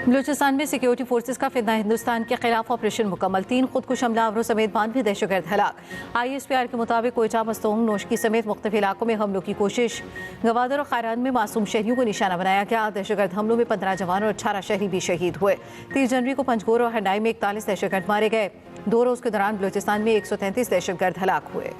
बलूचिस्तान में security forces का फितना हिंदुस्तान के खिलाफ ऑपरेशन मुकम्मल। 3 खुदकुश हमलावरों समेत 92 दहशतगर्द हलाक। ISPR के मुताबिक कोयटा, मस्तोंग, नोशकी समेत मुख्तलिफ इलाकों में हमलों की कोशिश। गवादर और खैरान में मासूम शहरियों को निशाना बनाया गया। दहशतगर्द हमलों में 15 जवान और 18 शहरी भी शहीद हुए। 30 जनवरी को पंजगोर और हंडाई में 41 दहशतगर्द मारे गए। 2 रोज के दौरान बलूचिस्तान में 133 दहशतगर्द हलाक हुए।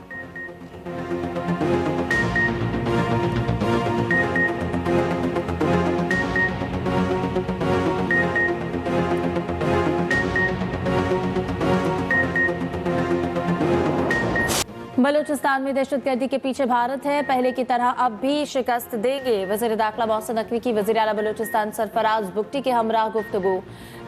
बलूचिस्तान में दहशतगर्दी के पीछे भारत है, पहले की तरह अब भी शिकस्त देंगे। वज़ीर दाखिला मोहसिन नकवी की वज़ीर आला बलूचिस्तान सरफराज बुगटी के हमरा गुफ्तगू।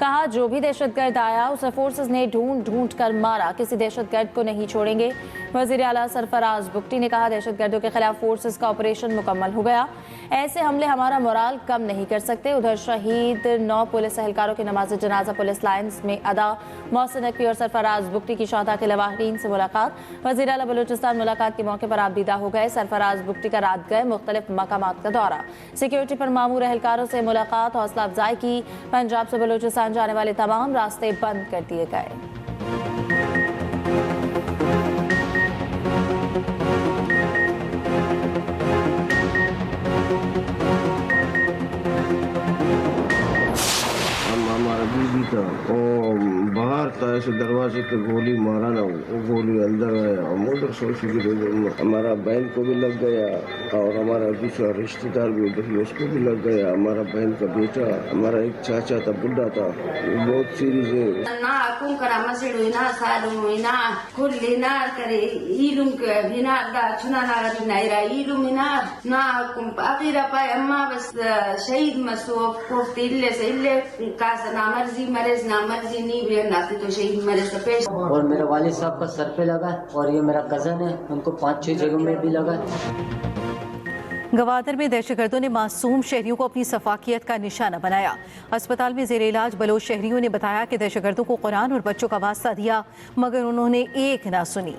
कहा, जो भी दहशतगर्द आया उसे फोर्सेस ने ढूंढ ढूंढ कर मारा, किसी दहशतगर्द को नहीं छोड़ेंगे। वज़ीर आला सरफराज बुगटी ने कहा, दहशतगर्दों के खिलाफ फोर्सेस का ऑपरेशन मुकम्मल हो गया। ऐसे हमले हमारा मोराल कम नहीं कर सकते। उधर शहीद 9 पुलिस एहलकारों की नमाज जनाजा पुलिस लाइन्स में अदा। मोहसिन नकवी और सरफराज बुगटी की शोहदा के लवाहीन से मुलाकात। वज़ीर आला बलूचिस्तान मुलाकात के मौके पर आबदीदा हो गए। सरफराज बुगटी का रात गए मुख्तलिफ मकामात का दौरा। सिक्योरिटी पर मामूर एहलकारों से मुलाकात, हौसला अफजाई की। पंजाब से बलूचिस्तान जाने वाले तमाम रास्ते बंद कर दिए गए। हमारा बीबी था और बाहर था, ऐसे दरवाजे पे गोली मारा ना, वो गोली अंदर आया। हम उधर सोच के हमारा बहन को भी लग गया और हमारा दूसरा रिश्तेदार भी उधर ही, उसको भी लग गया। हमारा बहन का बेटा, हमारा एक चाचा था, बुढ़ा था, वो बहुत सीरियस है। ना कुंकरा मसेडो ना साडो ना खुली ना करे इलुम के बिना दा चुना ना नाइरा इलुम ना आखिर पाए अम्मा बस शहीद मसो को तिल्ले से इल्ले का ना मर्जी मरे ना मर्जी नहीं भी नाते तो शहीद मरे तो पेश। और मेरे वालिद साहब का सर पे लगा और ये मेरा कजन है, उनको 5-6 जगहों में भी लगा। गवादर में दहशतगर्दों ने मासूम शहरियों को अपनी सफाकियत का निशाना बनाया। अस्पताल में जेर इलाज बलोच शहरियों ने बताया कि दहशतगर्दों को कुरान और बच्चों का वास्ता दिया, मगर उन्होंने एक ना सुनी।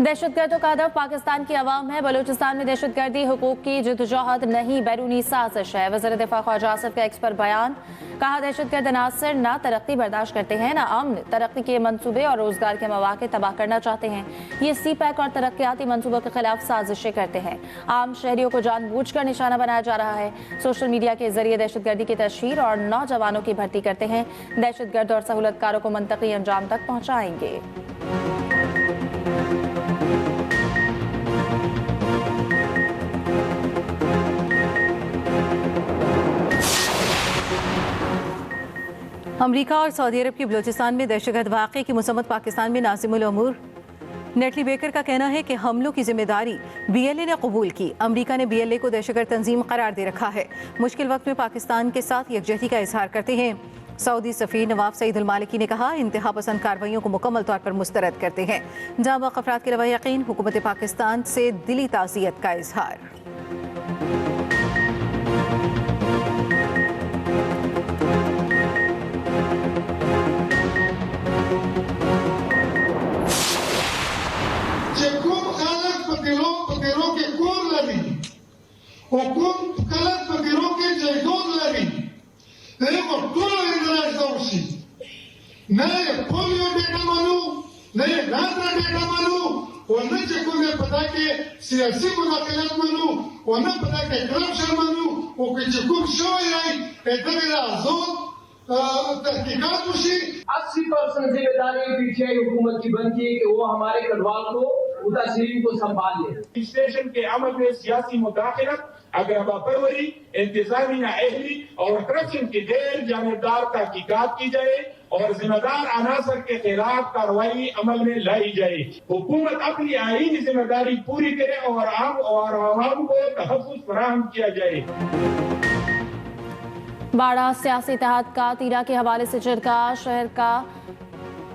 दहशतगर्दों का हदफ पाकिस्तान की आवाम है। बलूचिस्तान में दहशतगर्दी हुकूक की जद्दोजहद नहीं, बैरूनी साजिश है। वज़ीर दिफा ख्वाजा आसिफ का एक्स पर बयान। कहा, दहशतगर्द अनासर ना तरक्की बर्दाश्त करते हैं, ना अमन। तरक्की के मंसूबे और रोजगार के मौके तबाह करना चाहते हैं। ये CPEC और तरक्याती मंसूबों के खिलाफ साजिशें करते हैं। आम शहरियों को जानबूझकर निशाना बनाया जा रहा है। सोशल मीडिया के जरिए दहशतगर्दी की तशहीर और नौजवानों की भर्ती करते हैं। दहशतगर्द और सहूलतकारों को मंतकी अंजाम तक पहुँचाएंगे। अमरीका और सऊदी अरब की बलूचिस्तान में दहशतगर्द वाक़े की मुसम्मत पाकिस्तान में नाज़िमुल अमूर नेटली बेकर का कहना है कि हमलों की जिम्मेदारी BLA ने कबूल की। अमरीका ने BLA को दहशतगर्द तंजीम करार दे रखा है। मुश्किल वक्त में पाकिस्तान के साथ यकजहती का इजहार करते हैं। सऊदी सफ़ीर नवाब सईद अल मालिकी ने कहा, इंतहा पसंद कार्रवाइयों को मुकम्मल तौर पर मुस्तरद करते हैं। जाँ बाक़ अफराद के लवा यकीन, हुकूमत पाकिस्तान से दिली ताज़ियत का इजहार। सियासी मुदाखलत मानू और न पता के करप्शन मानू वो कुछ कुछ शो है इधर आज़ाद तहकीकात उसी 80% जिम्मेदारी पीछे हुकूमत की बनती है कि वो हमारे गढ़वाल को मुतासिरीन को संभाल ले। स्टेशन के अमल में सियासी मुदाखलत, अगरबा परवरी, इंतजामिया अहली और करप्शन की गैर जानिबदार तहकीकात की जाए और जिम्मेदार अनासर के खिलाफ कार्रवाई अमल में लाई जाए। हुकूमत अपनी आईनी जिम्मेदारी पूरी करे और आवाम को तहफ़्फ़ुज़ फराहम किया जाए। बाड़ा सियासी इत्तेहाद का तीरा के हवाले से झटका। शहर का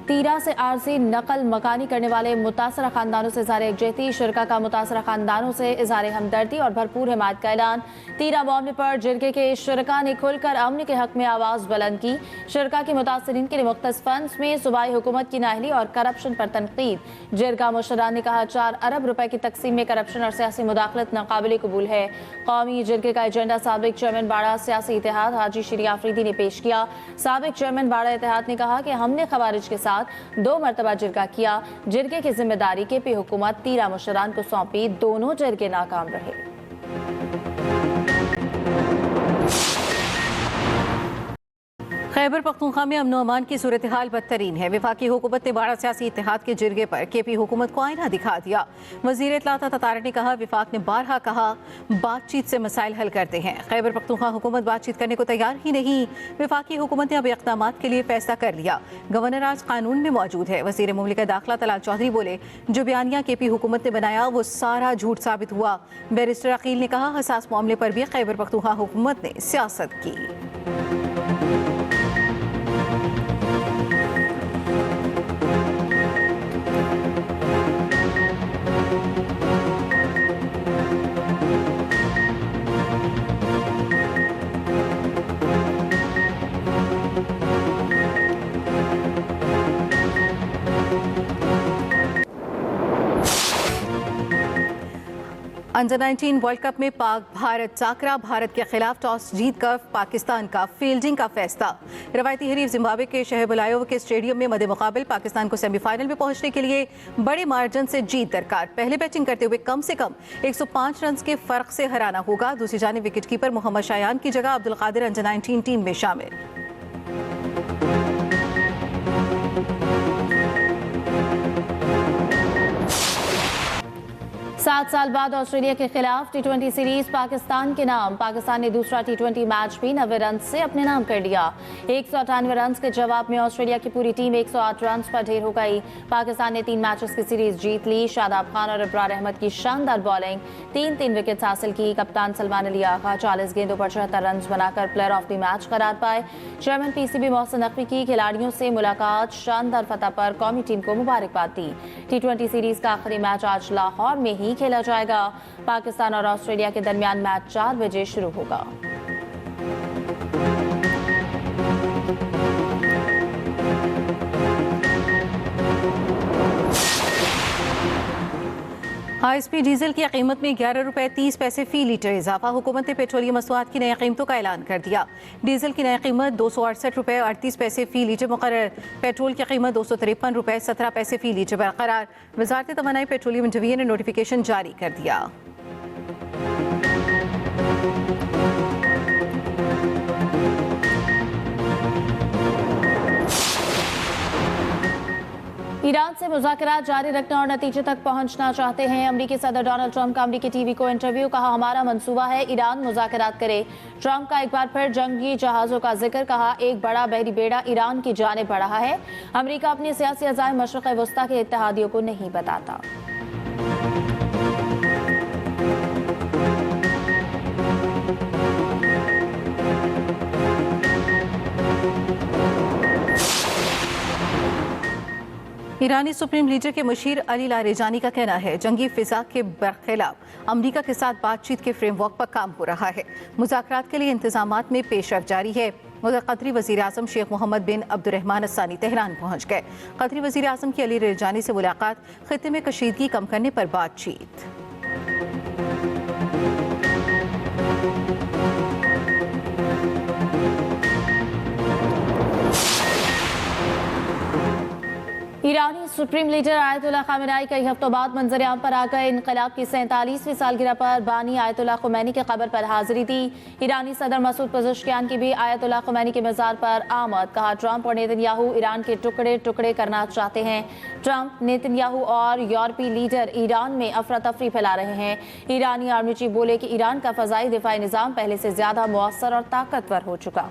तीरा से आरजी नकल मकानी करने वाले मुतासरा खानदानों से इज़हार यकजहती। शिरका का मुतासरा खानदानों से इज़हार हमदर्दी और भरपूर हिमायत का ऐलान। तीरा मामले पर जिरगे के शिरका ने खुलकर अमन के हक में आवाज़ बुलंद की। शिरका के मुतासरीन के लिए मुख्तस फंड्स में सूबाई हुकूमत की नाअहली और करप्शन पर तनकीद। जिरगा मुशर्रान ने कहा 4 अरब रुपए की तकसीम में करप्शन और सियासी मुदाखलत नाकाबिल कबूल है। कौमी जिरगे का एजेंडा साबिक चेयरमैन बाड़ा सियासी इत्तेहाद हाजी शरी आफरीदी ने पेश किया। साबिक चेयरमैन बाड़ा इत्तेहाद ने कहा कि हमने खवारिज के साथ 2 मरतबा जिरगा किया। जिरगे की जिम्मेदारी केपी हुकूमत तीरा मुशर्रान को सौंपी। दोनों जिरगे नाकाम रहे। खैबर पख्तूनख्वा में अमन अमान की सूरत हाल बदतरीन है। वफाकी हुकूमत ने बाड़ा सियासी इत्तेहाद के जिरगे पर केपी हुकूमत को आईना दिखा दिया। वज़ीर इत्तलात ततारक ने कहा विफाक ने बारहा कहा बातचीत से मसाइल हल करते हैं। खैबर पख्तूनख्वा हुकूमत बातचीत करने को तैयार ही नहीं। वफाकी हुकूमत ने अब इक़दामात के लिए फैसला कर लिया। गवर्नर आज कानून में मौजूद है। वज़ीर मुमलिकत दाखिला तलाल चौधरी बोले जो बयानिया केपी हुकूमत ने बनाया वो सारा झूठ साबित हुआ। बैरिस्टर अकील ने कहा हसास मामले पर भी खैबर पख्तूनख्वा हुकूमत ने सियासत की। 19 वर्ल्ड कप में पाक भारत चाकरा भारत के खिलाफ टॉस जीतकर पाकिस्तान का फील्डिंग का फैसला। रवायती हरीफ जिम्बाब्वे के शहर बुलायोव के स्टेडियम में मद्दे मुकाबिल पाकिस्तान को सेमीफाइनल में पहुंचने के लिए बड़े मार्जिन से जीत दरकार। पहले बैटिंग करते हुए कम से कम 105 रन के फर्क से हराना होगा। दूसरी जानिब विकेटकीपर मोहम्मद शायान की जगह अब्दुल कादिर अंडर 19 टीम में शामिल। 7 साल बाद ऑस्ट्रेलिया के खिलाफ T20 सीरीज पाकिस्तान के नाम। पाकिस्तान ने दूसरा T20 मैच भी 90 रन से अपने नाम कर लिया। 198 रन के जवाब में ऑस्ट्रेलिया की पूरी टीम 108 रन पर ढेर हो गई। पाकिस्तान ने 3 मैचेस की सीरीज जीत ली। शादाब खान और इब्रार अहमद की शानदार बॉलिंग 3 विकेट्स हासिल की। कप्तान सलमान अली आगा 40 गेंदों पर 74 रन बनाकर प्लेयर ऑफ द मैच करार पाए। चेयरमैन PCB मोहसिन नकवी की खिलाड़ियों से मुलाकात, शानदार फतह पर कौमी टीम को मुबारकबाद दी। T20 सीरीज का आखिरी मैच आज लाहौर में ही खेला जाएगा। पाकिस्तान और ऑस्ट्रेलिया के दरमियान मैच 4 बजे शुरू होगा। हाई स्पीड डीजल की कीमत में 11 रुपये 30 पैसे फी लीटर इजाफा। हुकूमत ने पेट्रोलियम मसनूआत की नई कीमतों का ऐलान कर दिया। डीजल की नई कीमत 268 रुपये 38 पैसे फी लीटर मुकर्रर। पेट्रोल की कीमत 253 रुपये 17 पैसे फी लीटर बरकरार। वजारत तवानाई पेट्रोलियम डिवीजन ने नोटिफिकेशन जारी कर दिया। ईरान से मुज़ाकरात जारी रखना और नतीजे तक पहुंचना चाहते हैं। अमरीकी सदर डोनाल्ड ट्रंप का अमरीकी टीवी को इंटरव्यू। कहा हमारा मंसूबा है ईरान मुज़ाकरात करे। ट्रंप का एक बार फिर जंगी जहाज़ों का जिक्र। कहा एक बड़ा बहरी बेड़ा ईरान की जानिब बढ़ रहा है। अमरीका अपने सियासी अज़ाइम मशरिक़ वस्ता के इत्तेहादियों को नहीं बताता। ईरानी सुप्रीम लीडर के मुशीर अली लारेजानी का कहना है जंगी फिजा के बरखिलाफ अमरीका के साथ बातचीत के फ्रेमवर्क पर काम हो रहा है। मुज़ाकरात के लिए इंतजामात में पेशरफ जारी है। उधर कतरी वज़ीर आज़म शेख मोहम्मद बिन अब्दुर्रहमान अस्सानी तेहरान पहुंच गए। कतरी वज़ीर आज़म की अली लारेजानी से मुलाकात, खित्ते में कशीदगी कम करने पर बातचीत। ईरानी सुप्रीम लीडर आयतुल्लाह खामेनेई कई हफ्तों बाद मंजर-ए-आम पर आ गए। इनकलाब की 47वीं सालगिरह पर बानी आयतुल्लाह खुमैनी के कब्र पर हाजिरी दी। ईरानी सदर मसूद पज़ेश्कियान की भी आयतुल्लाह खुमैनी के मज़ार पर आमद। कहा ट्रंप और नेतन्याहू ईरान के टुकड़े टुकड़े करना चाहते हैं। ट्रंप, नेतन्याहू और यूरोपीय लीडर ईरान में अफरा तफरी फैला रहे हैं। ईरानी आर्मी चीफ बोले कि ईरान का फ़ज़ाई दिफाई निज़ाम पहले से ज़्यादा मुअस्सर और ताकतवर हो चुका।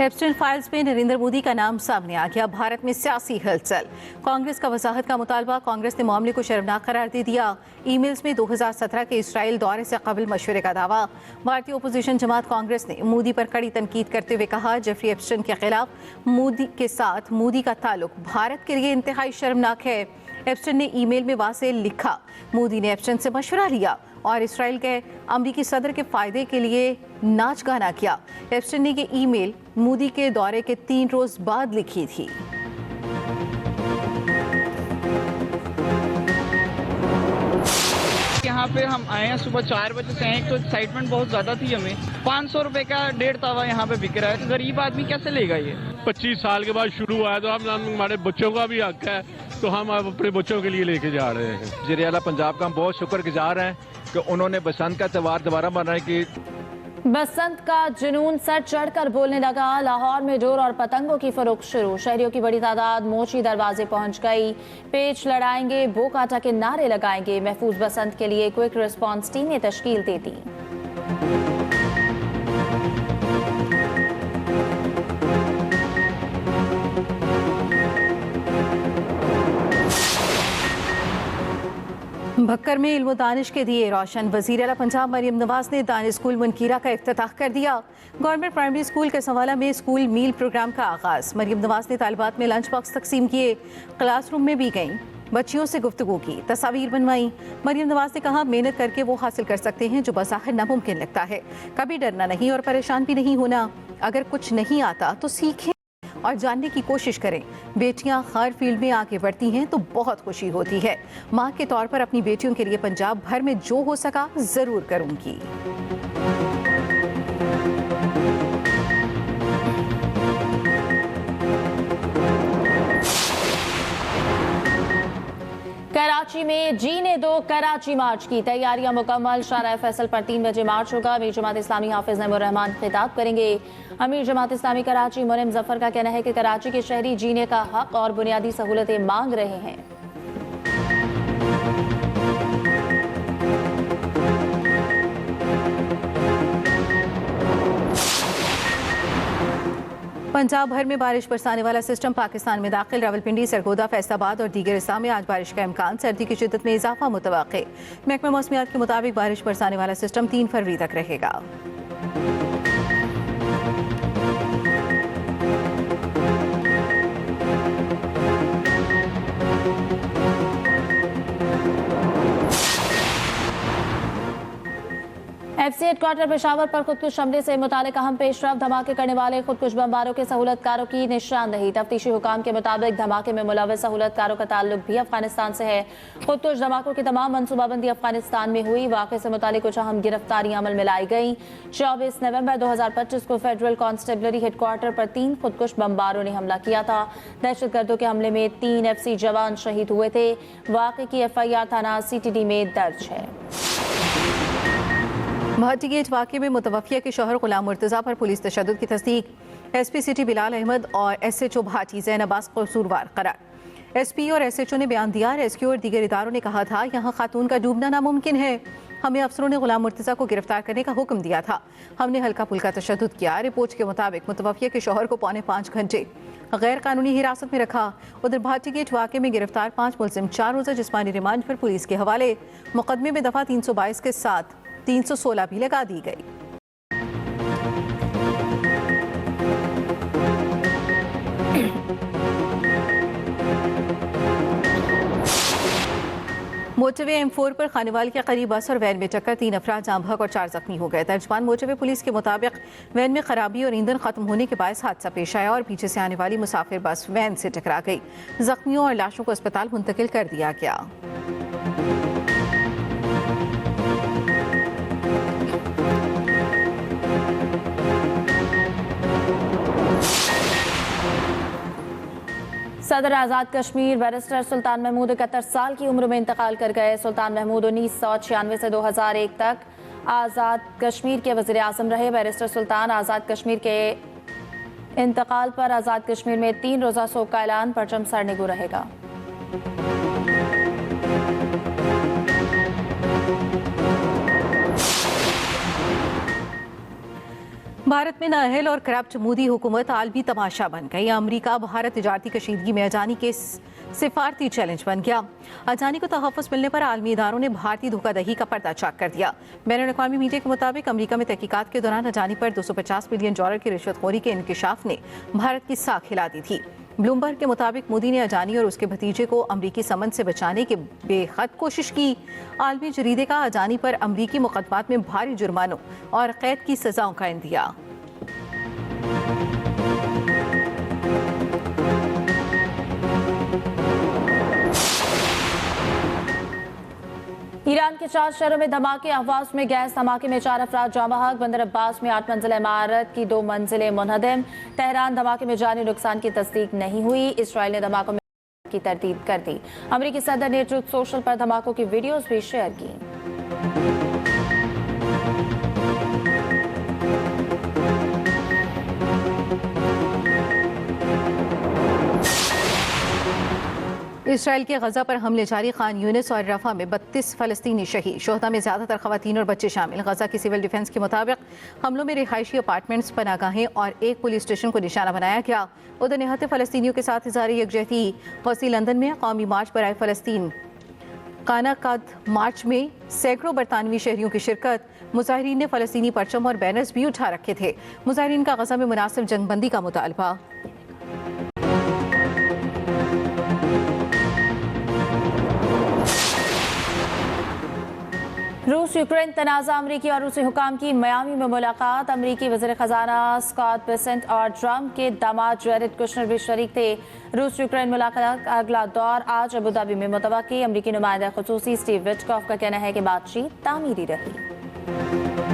एप्स्टाइन फाइल्स में नरेंद्र मोदी का नाम सामने आ गया। भारत में सियासी हलचल। कांग्रेस का वजाहत का मुतालबा। कांग्रेस ने मामले को शर्मनाक करार दे दिया। ईमेल्स में 2017 के इसराइल दौरे से कबल मशवरे का दावा। भारतीय ओपोजिशन जमात कांग्रेस ने मोदी पर कड़ी तनकीद करते हुए कहा, जेफरी एप्स्टाइन के खिलाफ मोदी के साथ मोदी का ताल्लुक भारत के लिए इंतहाई शर्मनाक है। एप्स्टाइन ने ईमेल में वाज़ेह लिखा, मोदी ने एप्स्टाइन से मशवरा लिया और इसराइल के अमरीकी सदर के फायदे के लिए नाच गाना किया। एप्स्टाइन ने ये ईमेल मोदी के दौरे के 3 रोज बाद लिखी थी। यहाँ पे हम आए हैं सुबह 4 बजे से हैं, तो एक्साइटमेंट बहुत ज्यादा थी। हमें 500 रुपए का 1.5 तवा यहाँ पे बिक रहा है, तो गरीब आदमी कैसे लेगा ये? 25 साल के बाद शुरू हुआ है, तो हम हमारे बच्चों का भी हक है, तो हम अब अपने बच्चों के लिए लेके जा रहे हैं। वज़ीर आला पंजाब का हम बहुत शुक्रगुजार हैं कि उन्होंने बसंत का त्यौहार दोबारा मनाने की। बसंत का जुनून सर चढ़कर बोलने लगा। लाहौर में डोर और पतंगों की फरोख्त शुरू। शहरियों की बड़ी तादाद मोची दरवाजे पहुंच गई। पेच लड़ाएंगे, बो काटा के नारे लगाएंगे। महफूज बसंत के लिए क्विक रिस्पांस टीमें तश्कील दे दी। भक्कर में इल्म दानिश के दिए रोशन। वज़ीर आला पंजाब मरियम नवाज ने दानिश स्कूल मुनकीरा का इफ्तिताह कर दिया। गवर्नमेंट प्राइमरी स्कूल के सवाला में स्कूल मील प्रोग्राम का आगाज। मरियम नवाज ने तालिबात में लंच बॉक्स तकसीम किए। क्लासरूम में भी गईं, बच्चियों से गुफ्तगू की, तस्वीर बनवाई। मरियम नवाज ने कहा, मेहनत करके वो हासिल कर सकते हैं जो बज़ाहिर नामुमकिन लगता है। कभी डरना नहीं और परेशान भी नहीं होना। अगर कुछ नहीं आता तो सीखें और जानने की कोशिश करें। बेटियां हर फील्ड में आगे बढ़ती हैं तो बहुत खुशी होती है। मां के तौर पर अपनी बेटियों के लिए पंजाब भर में जो हो सका जरूर करूंगी। कराची में जीने दो कराची मार्च की तैयारियां मुकम्मल। शाहराह फैसल पर 3 बजे मार्च होगा। अमीर जमात इस्लामी हाफिज नईमुर रहमान खिताब करेंगे। अमीर जमात इस्लामी कराची मुनीम जफर का कहना है कि कराची के शहरी जीने का हक और बुनियादी सहूलतें मांग रहे हैं। पंजाब भर में बारिश बरसाने वाला सिस्टम पाकिस्तान में दाखिल। रावलपिंडी, सरगोदा, फैसलाबाद और दीगर हिस्सा में आज बारिश का इम्कान। सर्दी की शिद्दत में इजाफा मुतवक्के। महकमा मौसमियात के मुताबिक बारिश बरसाने वाला सिस्टम 3 फरवरी तक रहेगा। FC हेडक्वार्टर पेशावर पर खुदकुश हमले से मुतालिक अहम पेशरफ। धमाके करने वाले खुदकुश बमबारों के सहूलतकारों की निशानदही। तफ्तीशी हुकाम के मुताबिक धमाके में मुलव्वस सहूलतकारों का ताल्लुक भी अफगानिस्तान से है। खुदकुश धमाकों की तमाम मनसूबाबंदी अफगानिस्तान में हुई। वाक़े से मुतालिक कुछ अहम गिरफ्तारियां अमल में लाई गई। 24 नवंबर 2025 को फेडरल कांस्टेबलरी हेडक्वार्टर पर 3 खुदकुश बमबारों ने हमला किया था। दहशतगर्दों के हमले में 3 FC जवान शहीद हुए थे। वाक़े की FIR थाना CTD में दर्ज है। भट्टी गेट वाक़े में मुतवफ़िया के शौहर गुलाम मुर्तज़ा पर पुलिस तशद्दुद की तस्दीक। SP सिटी बिलाल अहमद और SHO भाटी ज़ैन अब्बास कसूरवार करार। SP और SHO ने बयान दिया। रेस्क्यू और दीगर इदारों ने कहा था, यहाँ खातून का डूबना नामुमकिन है। हमें अफसरों ने गुलाम मुर्तज़ा को गिरफ्तार करने का हुक्म दिया था। हमने हल्का फुल्का तशद्दुद किया। रिपोर्ट के मुताबिक मुतवफ़िया के शौहर को 4.5 घंटे गैर कानूनी हिरासत में रखा। उधर भाटी गेट वाक़े में गिरफ्तार 5 मुलजिम 4 रोज़ा जिस्मानी रिमांड पर पुलिस के हवाले। मुकदमे में दफ़ा 322 के साथ 316 भी लगा दी गई। मोटरवे M4 पर खानेवाल के करीब बस और वैन में टक्कर। 3 अफराद जाम बहक और 4 जख्मी हो गए। तर्जमान मोटरवे पुलिस के मुताबिक वैन में खराबी और ईंधन खत्म होने के बायस हादसा पेश आया और पीछे से आने वाली मुसाफिर बस वैन से टकरा गई। जख्मियों और लाशों को अस्पताल मुंतकिल कर दिया गया। सदर आज़ाद कश्मीर बैरिस्टर सुल्तान महमूद 71 साल की उम्र में इंतकाल कर गए। सुल्तान महमूद 1996 से 2001 तक आज़ाद कश्मीर के वज़ीर आज़म रहे। बैरिस्टर सुल्तान आज़ाद कश्मीर के इंतकाल पर आज़ाद कश्मीर में 3 रोज़ा शोक का ऐलान। परचम सरनिगू रहेगा। भारत में नाअहल और करप्ट मोदी हुकूमत आलमी तमाशा बन गई। अमरीका भारत तिजारती कशीदगी में अजानी के सिफारती चैलेंज बन गया। अजानी को तहफ़्फ़ुज़ मिलने पर आलमी इदारों ने भारतीय धोखाधड़ी का पर्दाचाक कर दिया। बैनुल-अक़वामी मीडिया के मुताबिक अमरीका में तहकीकात के दौरान अजानी पर $250 मिलियन की रिश्वतखोरी के इंकशाफ ने भारत की साख हिला दी थी। ब्लूमबर्ग के मुताबिक मोदी ने अजानी और उसके भतीजे को अमरीकी समन से बचाने की बेहद कोशिश की। आलमी जरीदे का अजानी पर अमरीकी मुकदमात में भारी जुर्मानों और कैद की सजाओं का इंदिया। ईरान के 4 शहरों में धमाके, अहवाज में गैस धमाके में 4 अफराद जाँ बहक। बंदर अब्बास में 8 मंजिला इमारत की 2 मंजिलें मुनहदम। तेहरान धमाके में जानी नुकसान की तस्दीक नहीं हुई। इसराइल ने धमाकों में की तरदीद कर दी। अमरीकी सदर ने ट्रुथ सोशल पर धमाकों की वीडियोज भी शेयर की। इसराइल के गजा पर हमले जारी। खान यूनिस और रफा में 32 फलस्तीनी शहीद। शोहदा में ज़्यादातर खवातीन और बच्चे शामिल। गजा की सिविल डिफेंस के मुताबिक हमलों में रिहायशी अपार्टमेंट्स, पनागाहें और एक पुलिस स्टेशन को निशाना बनाया गया। उधर निहत्ते फलस्तीनियों के साथ इज़हार यकजहती। गौसी लंदन में कौमी मार्च बराए फ़लस्तीन कानाकाद मार्च में सैकड़ों बरतानवी शहरियों की शिरकत। मुजाहिरीन ने फ़लस्तीनी परचम और बैनर्स भी उठा रखे थे। मुजाहिरीन का गजा में मुनासिब जंगबंदी का मुतालबा। रूस यूक्रेन तनाज़ा, अमरीकी और रूसी हुकाम की मियामी में मुलाकात। अमरीकी वज़ीर ख़जाना स्कॉट बेसेंट और ट्रंप के दामाद जैरेड कुशनर भी शरीक थे। रूस यूक्रेन मुलाकात का अगला दौर आज अबूधाबी में मुतवक्की। अमरीकी नुमाइंदा ख़ुसूसी स्टीव विटकॉफ का कहना है कि बातचीत तामीरी रही।